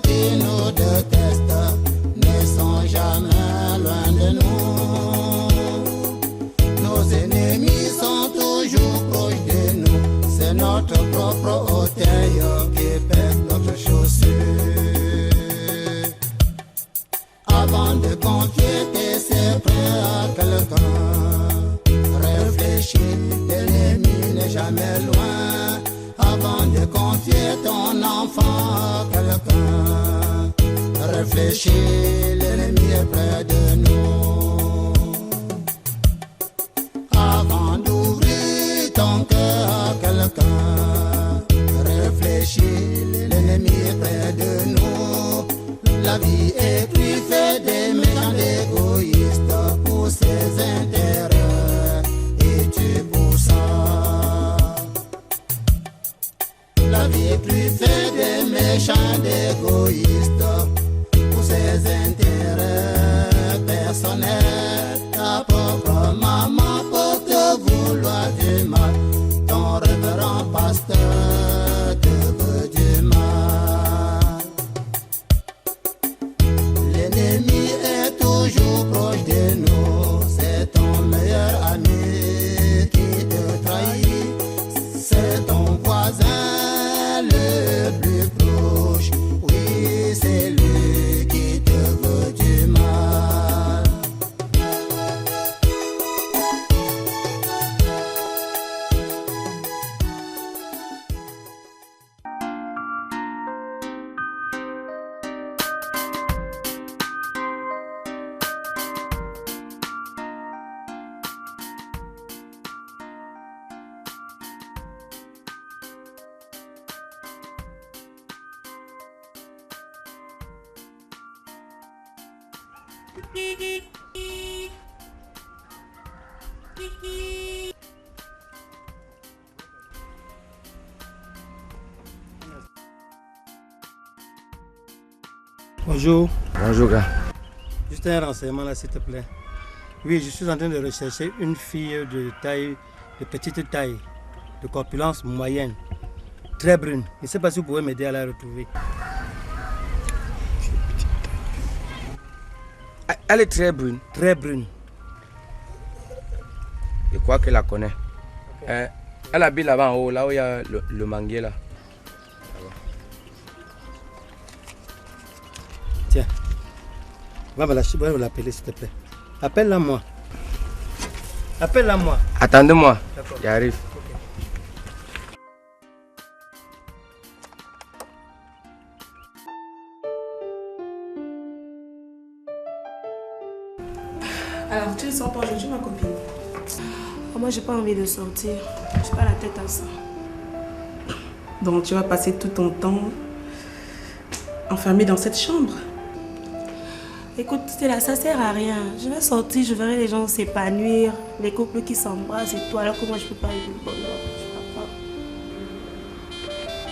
qui nous détestent ne sont jamais loin de nous. Nos ennemis sont toujours proches de nous. C'est notre propre orteil qui pèse notre chaussure. Avant de confier tes secrets à quelqu'un, réfléchis, l'ennemi n'est jamais loin. Avant de confier ton enfant à quelqu'un, réfléchis, l'ennemi est près de nous. Avant d'ouvrir ton cœur à quelqu'un, réfléchis, l'ennemi est près de nous. La vie est truffée des méchants égoïstes pour ses intérêts, et tu pour ça. La vie est truffée des méchants égoïstes pour ses intérêts personnels. Ta propre maman peut te vouloir du mal, ton révérend pasteur te veut du mal. L'ennemi est toujours proche de nous, c'est ton meilleur ami qui te trahit, c'est ton voisin le plus proche, oui c'est lui qui te veut du mal. Bonjour. Bonjour, gars. Juste un renseignement là, s'il te plaît. Oui, je suis en train de rechercher une fille de taille, de petite taille, de corpulence moyenne, très brune. Je ne sais pas si vous pouvez m'aider à la retrouver. Elle est très brune. Très brune. Je crois qu'elle la connaît. Okay. Elle habite là-bas en haut, là où il y a le manguier là. Tiens, va me l'appeler s'il te plaît. Appelle-la moi. Appelle-la moi. Attendez-moi, j'arrive. Alors, tu ne sors pas aujourd'hui, ma copine? Moi, j'ai pas envie de sortir. J'ai pas la tête à ça. Donc, tu vas passer tout ton temps enfermé dans cette chambre? Écoute, Stella, ça sert à rien. Je vais sortir, je verrai les gens s'épanouir, les couples qui s'embrassent et tout, alors que moi, je peux pas vivre le bonheur.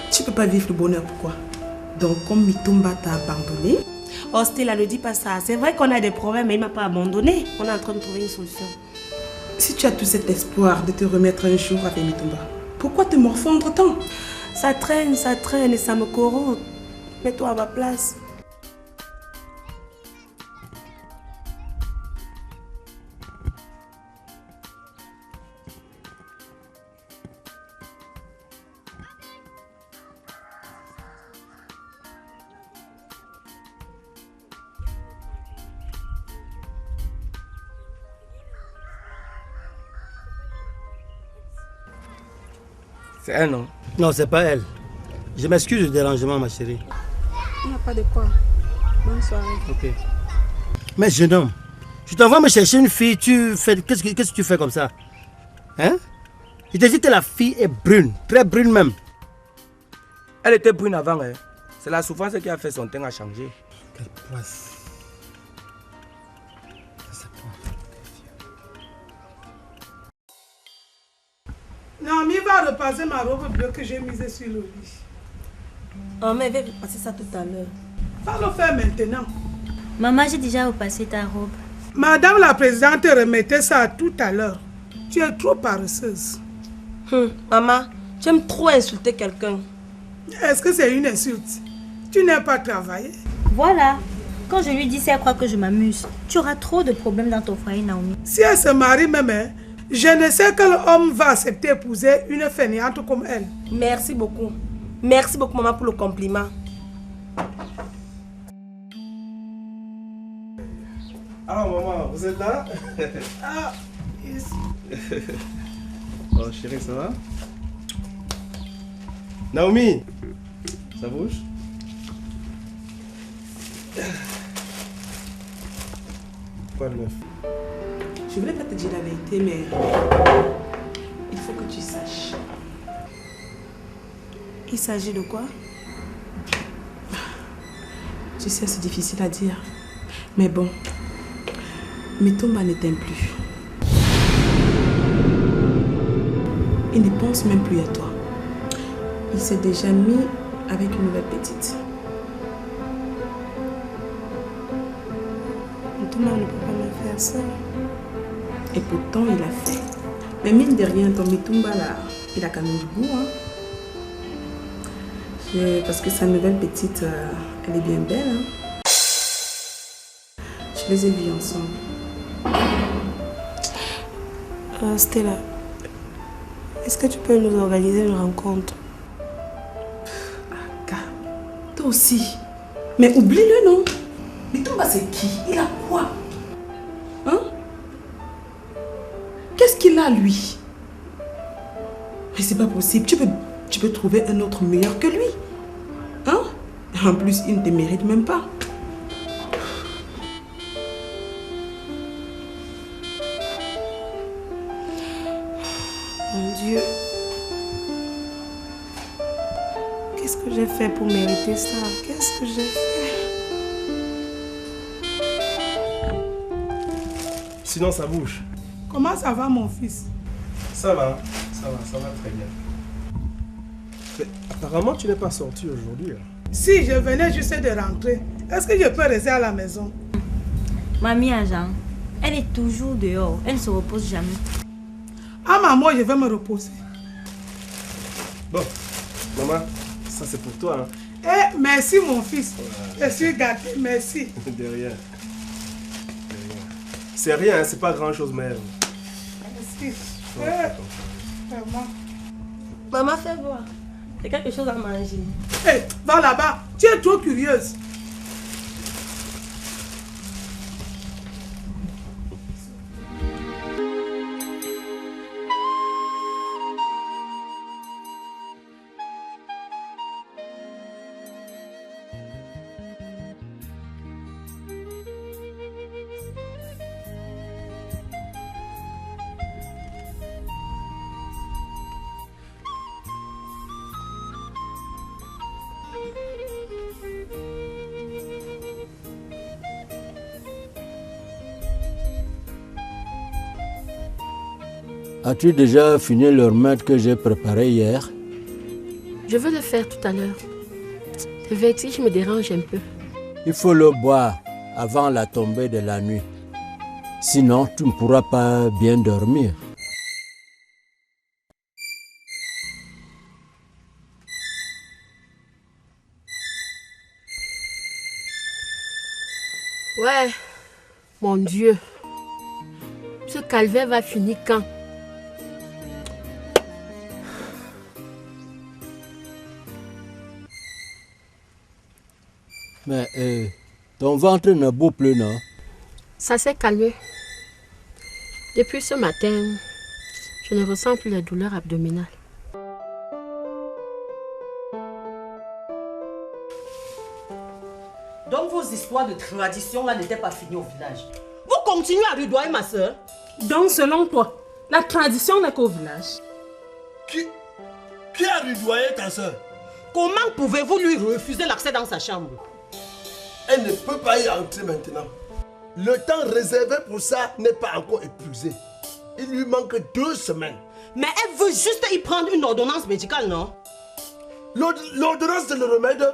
Tu peux pas vivre le bonheur, pourquoi? Donc, comme Mitumba t'a abandonné? Oh Stella, ne dis pas ça. C'est vrai qu'on a des problèmes, mais il m'a pas abandonné. On est en train de trouver une solution. Si tu as tout cet espoir de te remettre un jour avec Mitumba, pourquoi te morfondre tant? Ça traîne et ça me corrode. Mets-toi à ma place. C'est elle, non? Non, c'est pas elle. Je m'excuse du dérangement, ma chérie. Il n'y a pas de quoi. Bonne soirée. Ok. Mais jeune homme, je t'envoie me chercher une fille, qu'est-ce que tu fais comme ça? Hein? Je te dis que la fille est brune, très brune même. Elle était brune avant, hein. C'est la souffrance qui a fait son teint à changer. Quelle poisse. Non, mais il va repasser ma robe bleue que j'ai mise sur le lit. Oh, mais elle va repasser ça tout à l'heure. Va le faire maintenant. Maman, j'ai déjà repassé ta robe. Madame la présidente remettait ça tout à l'heure. Tu es trop paresseuse. Maman, tu aimes trop insulter quelqu'un. Est-ce que c'est une insulte? Tu Tu n'aimes pas travailler? Voilà. Quand je lui dis ça, elle croit que je m'amuse. Tu auras trop de problèmes dans ton foyer, Naomi. Si elle se marie même, hein, je ne sais quel homme va accepter épouser une fainéante comme elle. Merci beaucoup. Merci beaucoup, maman, pour le compliment. Alors, maman, vous êtes là? Ah, yes. Oh, chérie, ça va? Naomi, ça bouge? Quoi de neuf? Je voulais pas te dire la vérité, mais il faut que tu saches. Il s'agit de quoi? Tu sais, c'est difficile à dire. Mais bon, Mitumba ne t'aime plus. Il ne pense même plus à toi. Il s'est déjà mis avec une nouvelle petite. Mitumba ne peut pas me faire ça. Et pourtant, il a fait. Mais mine de rien, ton Mitumba là, il a quand même du goût. Hein? Parce que sa nouvelle petite, elle est bien belle. Hein? Je les ai vus ensemble. Stella, est-ce que tu peux nous organiser une rencontre? Aka, toi aussi. Mais oublie-le, non? Mitumba, c'est qui? Il a quoi? Hein? Qu'est-ce qu'il a, lui? Mais c'est pas possible. Tu peux trouver un autre meilleur que lui. Hein? En plus, il ne te mérite même pas. Mon Dieu. Qu'est-ce que j'ai fait pour mériter ça? Qu'est-ce que j'ai fait? Sinon, ça bouge. Comment ça va, mon fils? Ça va très bien. Mais apparemment, tu n'es pas sorti aujourd'hui. Si je venais juste de rentrer, est-ce que je peux rester à la maison? Mamie Agent, elle est toujours dehors. Elle ne se repose jamais. Ah, maman, je vais me reposer. Bon, maman, ça c'est pour toi. Hein. Eh, merci, mon fils. Je suis gâté, merci. De rien. C'est rien, hein, c'est pas grand-chose, mais... Merci. Vraiment. Maman, fais voir. C'est quelque chose à manger. Hé, va là-bas. Tu es trop curieuse. As-tu déjà fini le remède que j'ai préparé hier? Je veux le faire tout à l'heure. Le vertige me dérange un peu. Il faut le boire avant la tombée de la nuit. Sinon, tu ne pourras pas bien dormir. Ouais, mon Dieu. Ce calvaire va finir quand? Mais ton ventre ne bout plus, non? Ça s'est calmé. Depuis ce matin, je ne ressens plus les douleurs abdominales. Donc vos histoires de tradition là n'étaient pas finies au village. Vous continuez à rudoyer ma soeur. Donc, selon toi, la tradition n'est qu'au village. Qui a rudoyé ta soeur? Comment pouvez-vous lui refuser l'accès dans sa chambre? Elle ne peut pas y entrer maintenant. Le temps réservé pour ça n'est pas encore épuisé. Il lui manque 2 semaines. Mais elle veut juste y prendre une ordonnance médicale, non? L'ordonnance, c'est le remède.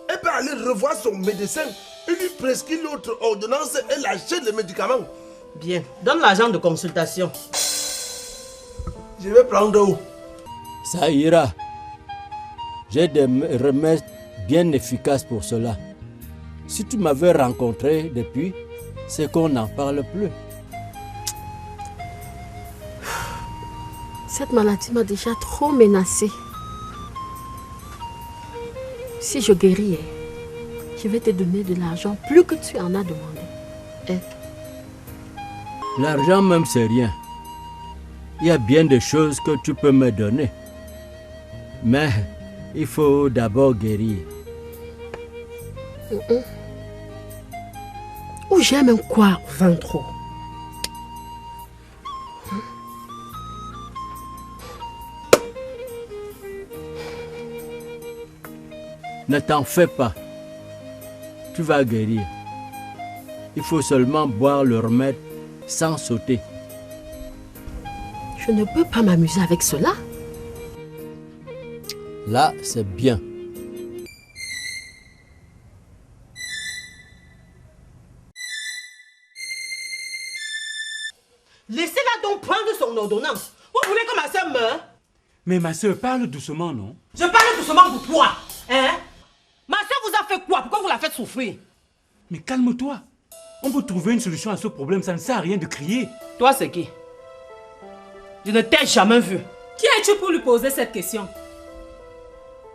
Elle peut aller revoir son médecin. Il lui prescrit l'autre ordonnance et elle achète les médicaments. Bien, donne l'argent de consultation. Je vais prendre où? Ça ira. J'ai des remèdes bien efficace pour cela. Si tu m'avais rencontré depuis, c'est qu'on n'en parle plus. Cette maladie m'a déjà trop menacée. Si je guéris, je vais te donner de l'argent plus que tu en as demandé. L'argent même, c'est rien. Il y a bien des choses que tu peux me donner. Mais il faut d'abord guérir. Ou j'aime quoi, 23. Ne t'en fais pas. Tu vas guérir. Il faut seulement boire le remède sans sauter. Je ne peux pas m'amuser avec cela. Là, c'est bien. Laissez-la donc prendre son ordonnance. Vous voulez que ma soeur meure? Mais ma soeur, parle doucement, non? Je parle doucement pour toi. Hein? Ma soeur vous a fait quoi? Pourquoi vous la faites souffrir? Mais calme-toi. On peut trouver une solution à ce problème, ça ne sert à rien de crier. Toi, c'est qui? Je ne t'ai jamais vu. Qui es-tu pour lui poser cette question?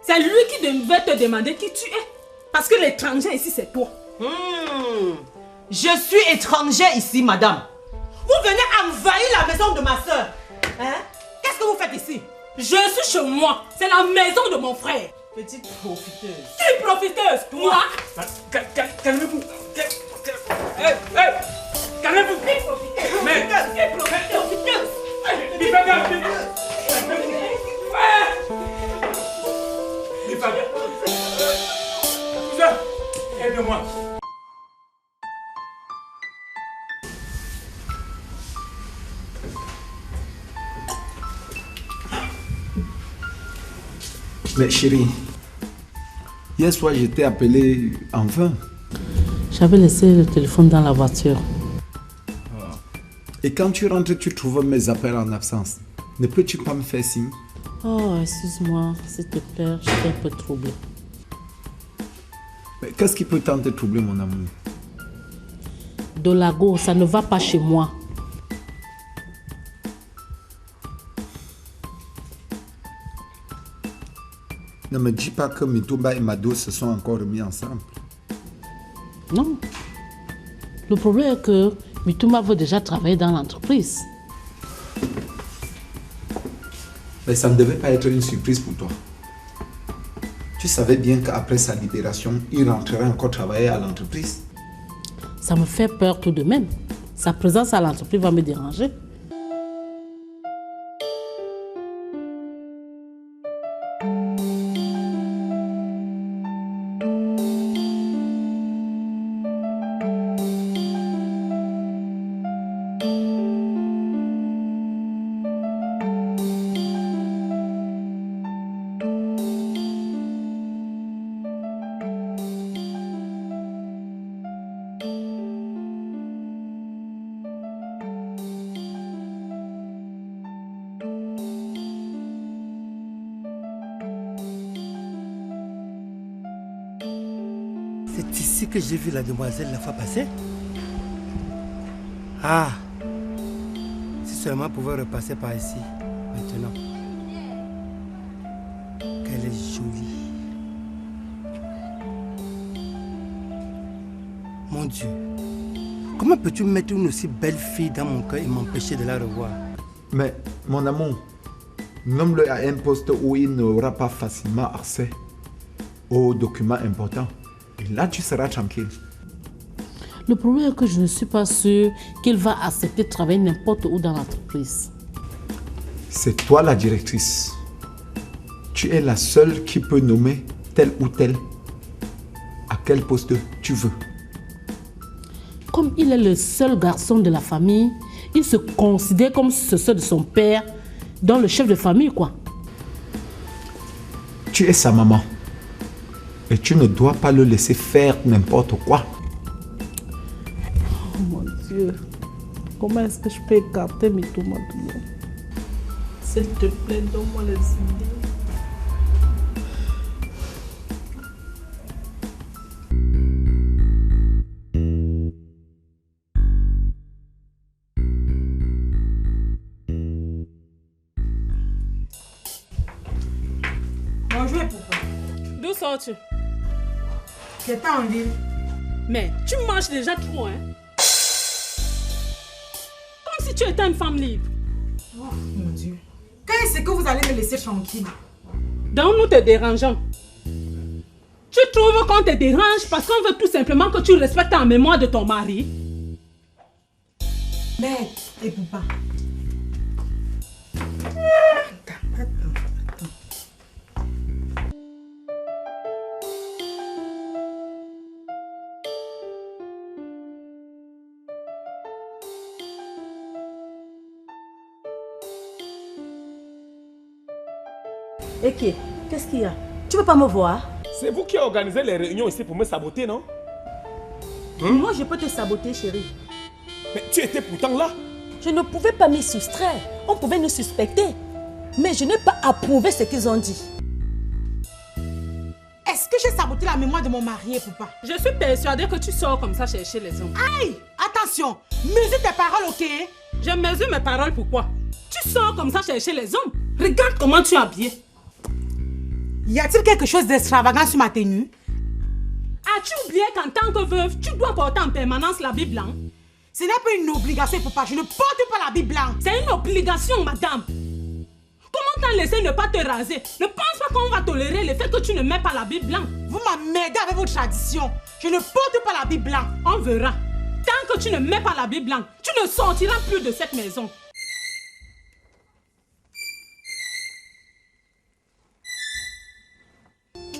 C'est lui qui devait te demander qui tu es. Parce que l'étranger ici, c'est toi. Je suis étranger ici, madame. Vous venez envahir la maison de ma soeur. Hein? Qu'est-ce que vous faites ici? Je suis chez moi. C'est la maison de mon frère. Petite profiteuse. Qui profiteuse? Toi? Calmez-vous. Calmez-vous. Mais... Aide-moi. Mais chérie, hier soir je t'ai appelé enfin. J'avais laissé le téléphone dans la voiture. Et quand tu rentres, tu trouves mes appels en absence. Ne peux-tu pas me faire signe? Oh, excuse-moi, s'il te plaît, je suis un peu troublée. Mais qu'est-ce qui peut tant te troubler, mon amour? Dolago, ça ne va pas chez moi. Ne me dis pas que Mitouba et Mado se sont encore remis ensemble. Non. Le problème est que Mitouba veut déjà travailler dans l'entreprise. Mais ça ne devait pas être une surprise pour toi. Tu savais bien qu'après sa libération, il rentrerait encore travailler à l'entreprise. Ça me fait peur tout de même. Sa présence à l'entreprise va me déranger. C'est ici que j'ai vu la demoiselle la fois passée. Ah, si seulement elle pouvait repasser par ici, maintenant. Qu'elle est jolie. Mon Dieu, comment peux-tu mettre une aussi belle fille dans mon cœur et m'empêcher de la revoir? Mais, mon amour, nomme-le à un poste où il n'aura pas facilement accès aux documents importants. Et là, tu seras tranquille. Le problème est que je ne suis pas sûre qu'il va accepter de travailler n'importe où dans l'entreprise. C'est toi la directrice. Tu es la seule qui peut nommer tel ou tel à quel poste tu veux. Comme il est le seul garçon de la famille, il se considère comme successeur de son père, dans le chef de famille, quoi. Tu es sa maman. Et tu ne dois pas le laisser faire n'importe quoi. Oh mon Dieu. Comment est-ce que je peux écarter Mitouba? S'il te plaît, donne-moi les idées. sors-tu? J'étais en ville. Mais tu marches déjà trop, hein? Comme si tu étais une femme libre. Oh mon Dieu. Quand est-ce que vous allez me laisser tranquille? Donc nous te dérangeons. Tu trouves qu'on te dérange parce qu'on veut tout simplement que tu respectes la mémoire de ton mari? Mais, et Poupa. Ok, qu'est-ce qu'il y a? Tu veux pas me voir? C'est vous qui avez organisé les réunions ici pour me saboter, non? Moi, je peux te saboter, chérie. Mais tu étais pourtant là. Je ne pouvais pas m'y soustraire. On pouvait nous suspecter. Mais je n'ai pas approuvé ce qu'ils ont dit. Est-ce que j'ai saboté la mémoire de mon mari, Poupa? Je suis persuadée que tu sors comme ça chercher les hommes. Aïe! Attention! Mesure tes paroles, ok? Je mesure mes paroles, pourquoi? Tu sors comme ça chercher les hommes. Regarde comment tu es habillée. Y a-t-il quelque chose d'extravagant sur ma tenue? As-tu oublié qu'en tant que veuve, tu dois porter en permanence l'habit blanc? Ce n'est pas une obligation, Poupa. Je ne porte pas l'habit blanc. C'est une obligation, madame. Comment t'en laisser ne pas te raser? Ne pense pas qu'on va tolérer le fait que tu ne mets pas l'habit blanc. Vous m'emmerdez avec votre tradition. Je ne porte pas l'habit blanc. On verra. Tant que tu ne mets pas l'habit blanc, tu ne sortiras plus de cette maison.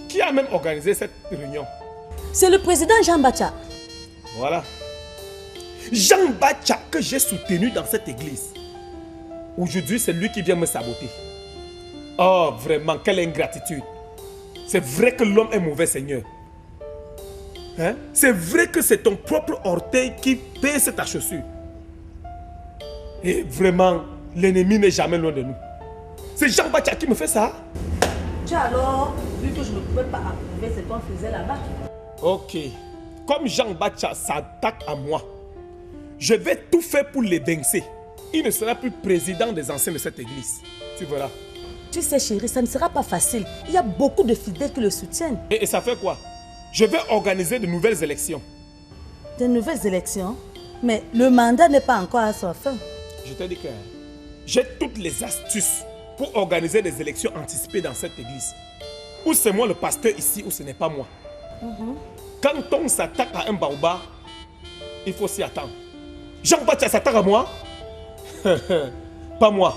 Qui a même organisé cette réunion? C'est le président Jean Bacha. Voilà. Jean Bacha que j'ai soutenu dans cette église. Aujourd'hui, c'est lui qui vient me saboter. Oh, vraiment, quelle ingratitude. C'est vrai que l'homme est mauvais, Seigneur. Hein? C'est vrai que c'est ton propre orteil qui pèse ta chaussure. Et vraiment, l'ennemi n'est jamais loin de nous. C'est Jean Bacha qui me fait ça. Tu alors, vu que je ne pouvais pas approuver ce qu'on faisait là-bas. Ok. Comme Jean Bacha s'attaque à moi, je vais tout faire pour l'évincer. Il ne sera plus président des anciens de cette église. Tu verras. Tu sais, chérie, ça ne sera pas facile. Il y a beaucoup de fidèles qui le soutiennent. Et ça fait quoi? Je vais organiser de nouvelles élections. De nouvelles élections? Mais le mandat n'est pas encore à sa fin. Je t'ai dit que j'ai toutes les astuces pour organiser des élections anticipées dans cette église. Ou c'est moi le pasteur ici, ou ce n'est pas moi. Quand on s'attaque à un baobab, il faut s'y attendre. Jean Bacha s'attaque à moi? Pas moi.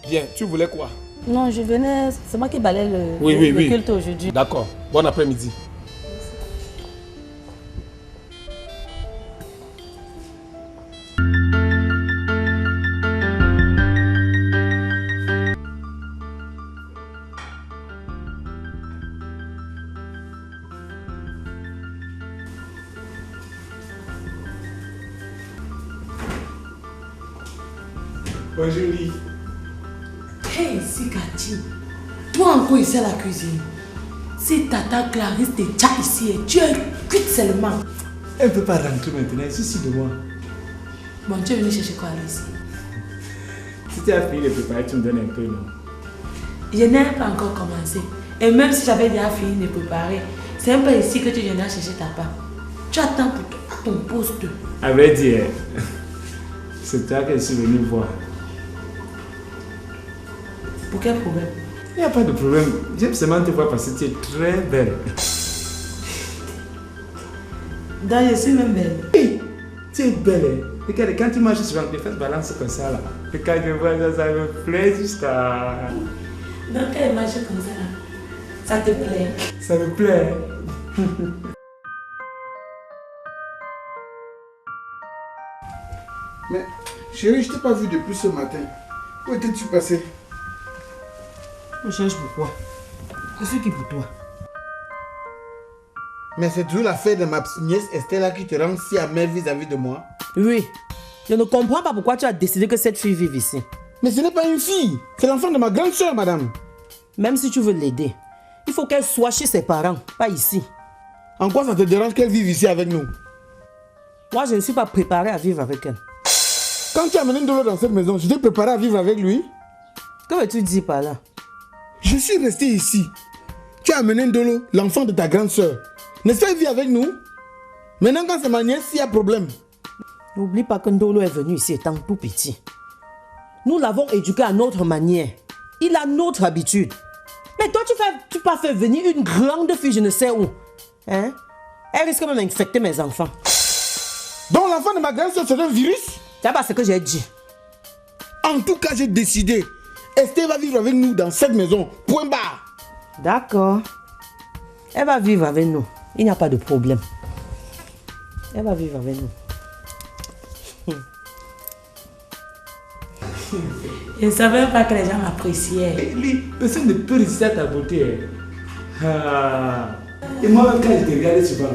Bien, tu voulais quoi? Non, je venais... C'est moi qui balaye le culte aujourd'hui. D'accord. Bon après-midi. Bonjour, Lee. Hey, Sikati, toi encore ici à la cuisine. Si tata Clarisse te tient ici et tu es cuite seulement. Elle ne peut pas rentrer maintenant, ici de moi. Bon, tu es venu chercher quoi ici? Si tu as fini de préparer, tu me donnes un peu, non? Je n'ai pas encore commencé. Et même si j'avais déjà fini de préparer, c'est un peu ici que tu viendras chercher ta part. Tu attends pour toi, à ton poste. À vrai dire, c'est toi que je suis venu voir. Pour quel problème? Il n'y a pas de problème. J'aime seulement te voir parce que tu es très belle. Donc je suis même belle. Oui, tu es belle. Regarde, quand tu marches sur tes fesses balancent comme ça là. Et quand je vois ça, ça me plaît jusqu'à... Donc quand elle marche comme ça là, ça te plaît? Ça me plaît. Mais, chérie, je t'ai pas vu depuis ce matin. Où étais-tu passé? Je cherche pourquoi? Je suis qui pour toi? Mais c'est toujours l'affaire de ma nièce Estella qui te rend si amère vis-à-vis de moi. Oui. Je ne comprends pas pourquoi tu as décidé que cette fille vive ici. Mais ce n'est pas une fille. C'est l'enfant de ma grande soeur, madame. Même si tu veux l'aider, il faut qu'elle soit chez ses parents, pas ici. En quoi ça te dérange qu'elle vive ici avec nous? Moi, je ne suis pas préparé à vivre avec elle. Quand tu as amené Ndolo dans cette maison, je t'ai préparé à vivre avec lui? Que veux-tu dire par là? Je suis resté ici. Tu as amené Ndolo, l'enfant de ta grande sœur. N'est-ce pas, il vit avec nous? Maintenant, quand c'est ma nièce, il y a problème. N'oublie pas que Ndolo est venu ici étant tout petit. Nous l'avons éduqué à notre manière. Il a notre habitude. Mais toi, tu peux faire venir une grande fille, je ne sais où. Hein? Elle risque même d'infecter mes enfants. Donc l'enfant de ma grande soeur, c'est un virus? C'est pas ce que j'ai dit. En tout cas, j'ai décidé. Esther va vivre avec nous dans cette maison. Point barre. D'accord. Elle va vivre avec nous. Il n'y a pas de problème. Elle va vivre avec nous. Je ne savais pas que les gens m'appréciaient. Lui, personne ne peut résister à ta beauté. Ah. Et moi, quand je te regarde souvent,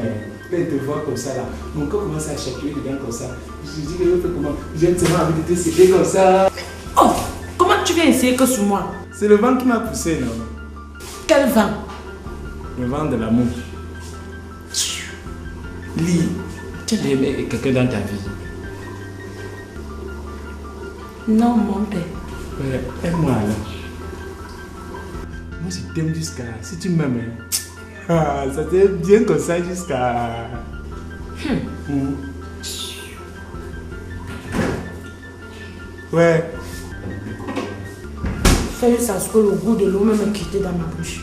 quand je te vois comme ça, là, mon corps commence à chaper dedans comme ça. Je dis que je fais comment? J'ai tellement envie de te sécher comme ça. Oh, comment tu viens essayer que sur moi? C'est le vent qui m'a poussé, non? Quel vent? Le vent de l'amour. Lis, tu as aimé quelqu'un dans ta vie? Non, mon père. Ouais, aime-moi alors. Moi, je t'aime jusqu'à... Si tu m'aimes, ça t'aime bien comme ça jusqu'à... Ouais. Fais juste à ce que le goût de l'eau me quitte dans ma bouche.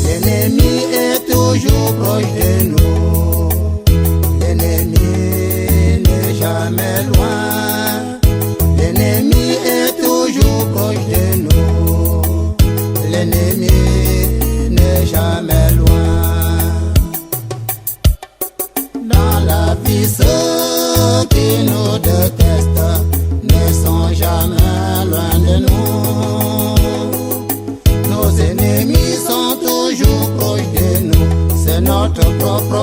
L'ennemi est toujours proche de nous. L'ennemi n'est jamais loin. L'ennemi est toujours proche de nous. L'ennemi n'est jamais loin. Dans la vie, ceux qui nous détestent ne sont jamais loin de nous. Nos ennemis sont toujours proches de nous, c'est notre propre